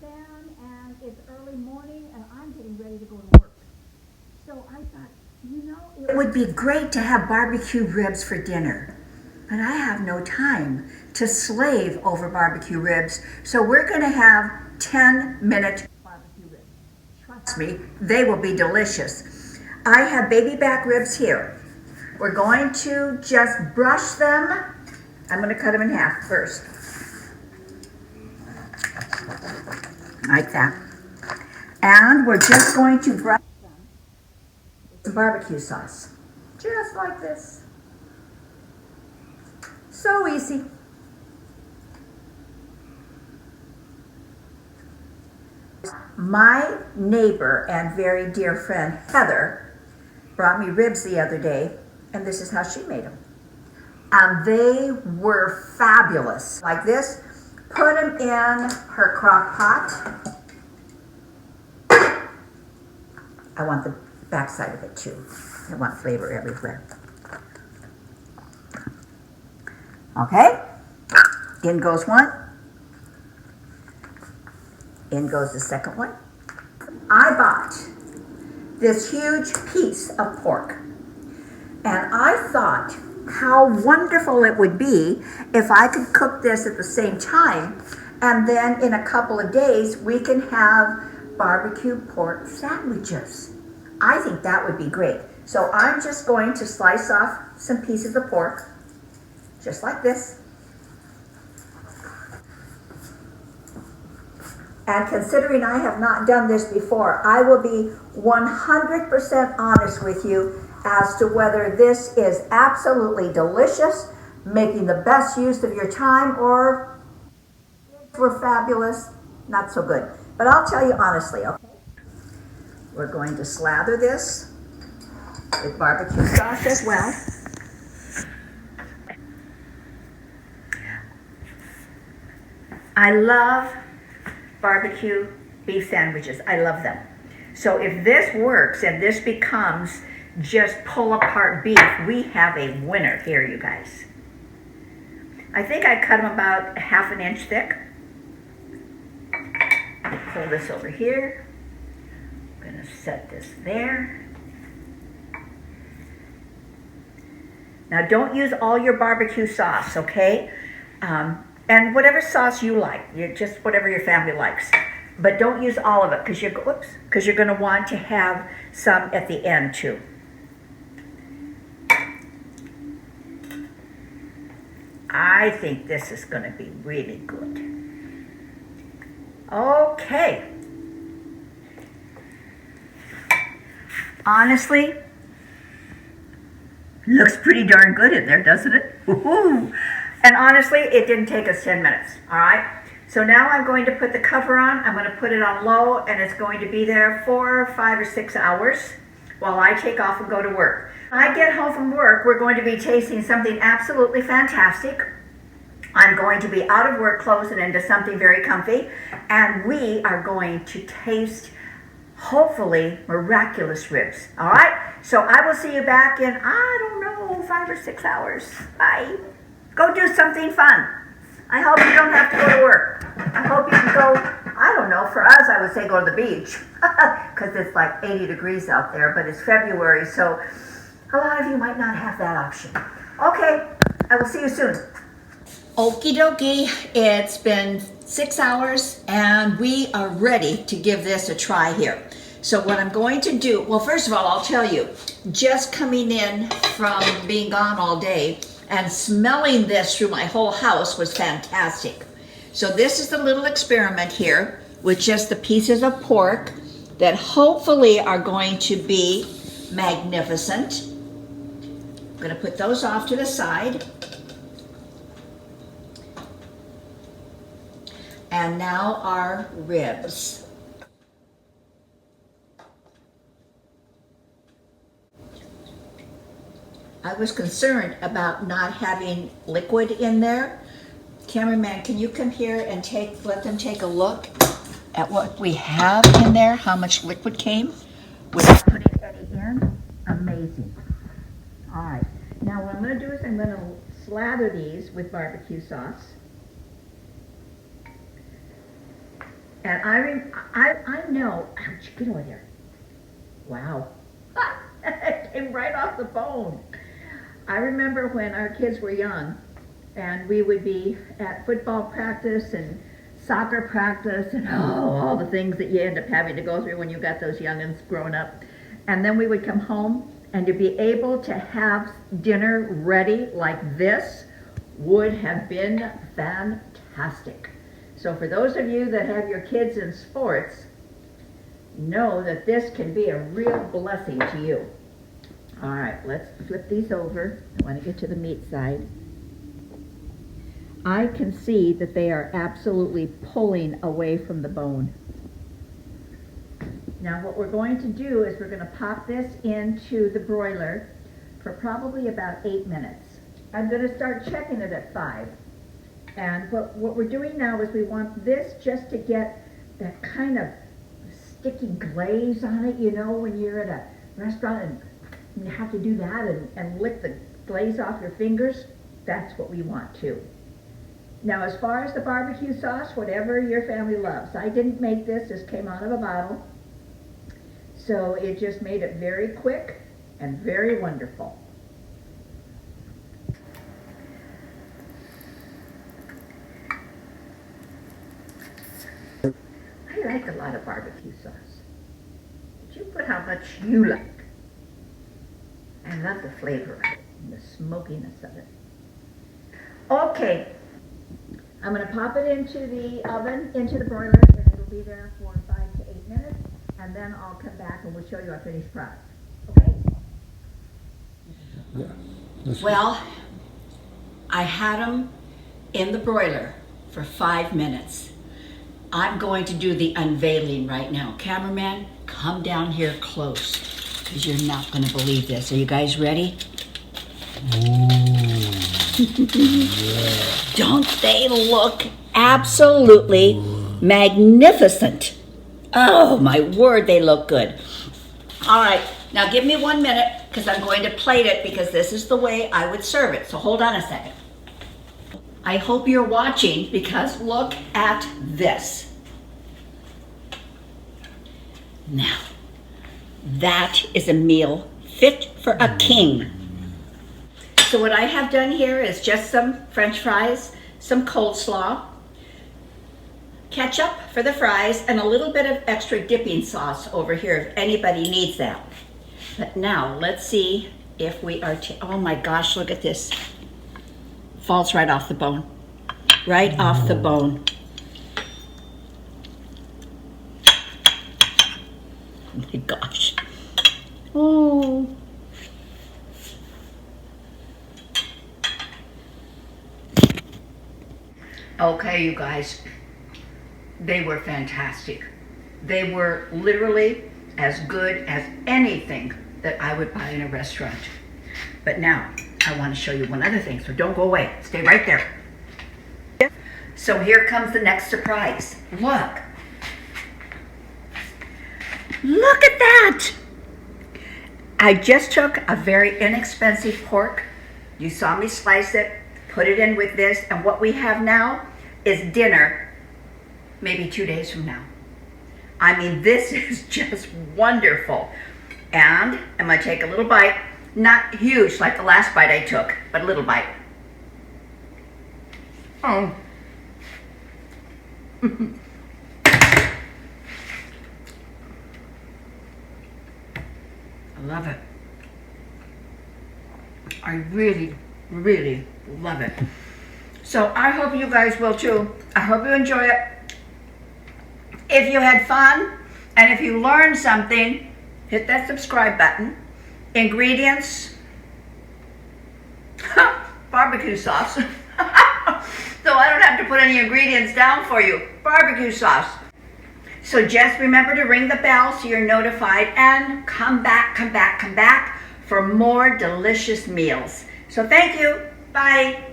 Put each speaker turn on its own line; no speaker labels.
fan, and it's early morning, and I'm getting ready to go to work. So I thought, it would be great to have barbecue ribs for dinner. But I have no time to slave over barbecue ribs, so we're going to have 10-minute barbecue ribs. Trust me, they will be delicious. I have baby back ribs here. We're going to just brush them. I'm going to cut them in half first. Like that. And we're just going to brush them with some barbecue sauce. Just like this. So easy. My neighbor and very dear friend Heather brought me ribs the other day, and this is how she made them. And they were fabulous. Like this. Put them in her crock pot. I want the back side of it too. I want flavor everywhere. Okay, in goes one. In goes the second one. I bought this huge piece of pork, and I thought how wonderful it would be if I could cook this at the same time, and then in a couple of days we can have barbecue pork sandwiches. I think that would be great. So I'm just going to slice off some pieces of pork, just like this. And considering I have not done this before, I will be 100% honest with you as to whether this is absolutely delicious, making the best use of your time, or were fabulous, not so good. But I'll tell you honestly, okay? We're going to slather this with barbecue sauce as well. I love barbecue beef sandwiches. I love them. So if this works and this becomes just pull apart beef, we have a winner here, you guys. I think I cut them about 1/2 inch thick. I'll pull this over here. I'm gonna set this there. Now don't use all your barbecue sauce, okay? And whatever sauce you like, just whatever your family likes. But don't use all of it because you're going to want to have some at the end too. I think this is going to be really good. Okay. Honestly, looks pretty darn good in there, doesn't it? Woo-hoo. And honestly, it didn't take us 10 minutes, all right? So now I'm going to put the cover on. I'm going to put it on low, and it's going to be there for 5 or 6 hours while I take off and go to work. When I get home from work, we're going to be tasting something absolutely fantastic. I'm going to be out of work clothes and into something very comfy, and we are going to taste, hopefully, miraculous ribs, all right? So I will see you back in, I don't know, 5 or 6 hours. Bye. Go do something fun. I hope you don't have to go to work. I hope you can go, I don't know, for us I would say go to the beach because it's like 80 degrees out there, but it's February, so a lot of you might not have that option. Okay, I will see you soon. Okie dokie, it's been 6 hours and we are ready to give this a try here. So what I'm going to do, well, first of all, I'll tell you, just coming in from being gone all day, and smelling this through my whole house was fantastic. So this is the little experiment here with just the pieces of pork that hopefully are going to be magnificent. I'm going to put those off to the side. And now our ribs. I was concerned about not having liquid in there. Cameraman, can you come here and let them take a look at what we have in there, how much liquid came without putting any in? Amazing. All right, now what I'm gonna do is I'm gonna slather these with barbecue sauce. And I know, ouch, get over there. Wow. It came right off the bone. I remember when our kids were young and we would be at football practice and soccer practice and all the things that you end up having to go through when you got those youngins growing up. And then we would come home, and to be able to have dinner ready like this would have been fantastic. So for those of you that have your kids in sports, know that this can be a real blessing to you. All right, let's flip these over. I want to get to the meat side. I can see that they are absolutely pulling away from the bone. Now what we're going to do is we're going to pop this into the broiler for probably about 8 minutes. I'm going to start checking it at 5. And what we're doing now is we want this just to get that kind of sticky glaze on it, you know, when you're at a restaurant and you have to do that and lick the glaze off your fingers. That's what we want too. Now as far as the barbecue sauce, whatever your family loves. I didn't make this, this came out of a bottle. So it just made it very quick and very wonderful. I like a lot of barbecue sauce. But you put how much you like. I love the flavor of it and the smokiness of it. Okay, I'm going to pop it into the oven, into the broiler, and it'll be there for 5 to 8 minutes, and then I'll come back and we'll show you our finished product. Okay?
Yeah.
Well, I had them in the broiler for 5 minutes. I'm going to do the unveiling right now. Cameraman, come down here close, because you're not going to believe this. Are you guys ready?
Yeah.
Don't they look absolutely magnificent? Oh, my word, they look good. All right, now give me 1 minute, because I'm going to plate it, because this is the way I would serve it. So hold on a second. I hope you're watching, because look at this. Now, that is a meal fit for a king. So what I have done here is just some French fries, some coleslaw, ketchup for the fries, and a little bit of extra dipping sauce over here if anybody needs that. But now let's see if we are, oh my gosh, look at this. Falls right off the bone. Right off the bone. Oh my gosh. Oh. Okay, you guys, they were fantastic. They were literally as good as anything that I would buy in a restaurant. But now, I want to show you one other thing, so don't go away. Stay right there. So here comes the next surprise. Look. Look at that! I just took a very inexpensive pork. You saw me slice it, put it in with this, and what we have now is dinner maybe 2 days from now. I mean, this is just wonderful. And I'm gonna take a little bite, not huge like the last bite I took, but a little bite. Oh. I love it. I really, really love it. So I hope you guys will too. I hope you enjoy it. If you had fun and if you learned something, hit that subscribe button. Ingredients, barbecue sauce. So I don't have to put any ingredients down for you. Barbecue sauce. So just remember to ring the bell so you're notified, and come back for more delicious meals. So thank you. Bye.